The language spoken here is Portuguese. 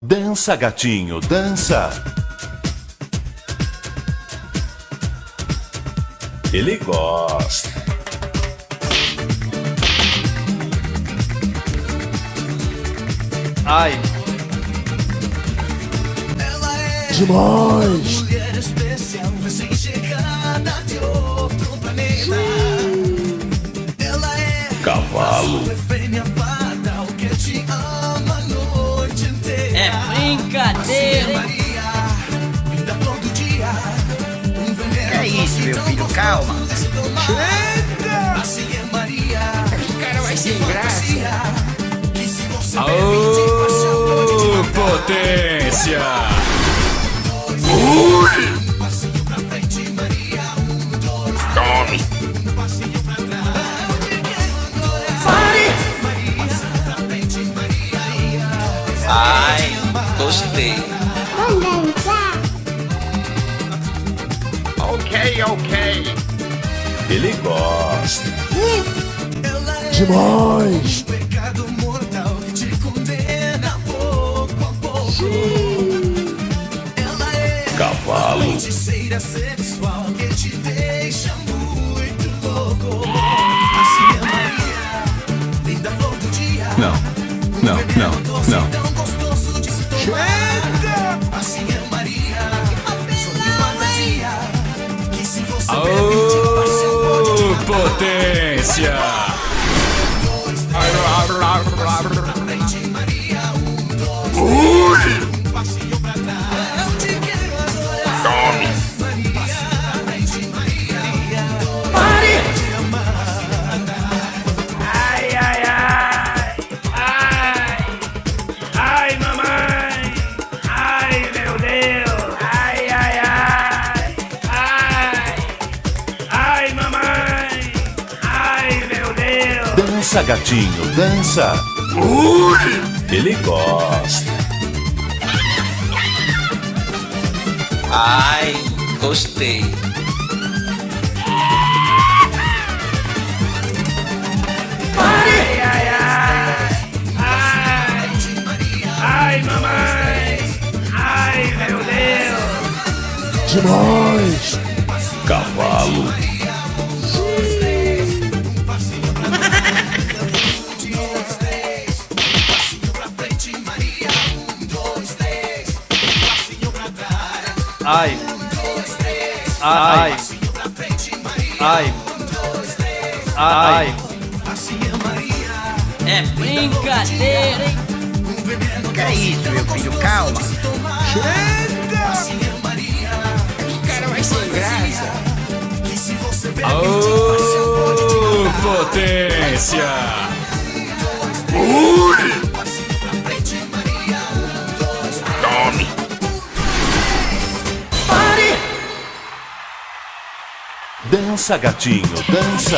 Dança, gatinho, dança. Ele gosta. Ai. Demais! Mulher especial, recém-chegada de outro planeta. Ela é Cavalo. a fêmea fatal que te ama a noite inteira. É brincadeira, hein? Maria, linda flor do dia. Um veneno. Que é isso, meu filho? Calma. Chega! Assim é Maria. Esse cara vai sem graça. Que se você Ô, potência! passinho pra frente, Maria. Tome. Passinho pra trás. Ai, gostei. Ok. Ele gosta. Demais! Pecado mortal que te condena pouco a pouco. Ela é Cavalo. feiticeira sexual que te deixa muito louco. Assim é Maria, linda flor do dia. Não. Tão gostoso de se tomar. Assim é Maria, sonho fantasia. Que se você permitir, parceiro, pode Potência! frente, Maria. Dois, passinho pra trás. Eu te quero adorar. Tome. Ai, mamãe! Ai, meu Deus! Ai, mamãe! Ai, meu Deus! Dança, gatinho, dança. Ele gosta. Ai, gostei. Ai, mamãe! Ai, meu Deus! Demais! Cavalo. Ai! Ai! Ai! Ai! É brincadeira, hein? Que é isso, meu filho? Calma. Esse cara vai sem graça. Ô, potência! Tome. Dança, gatinho, dança.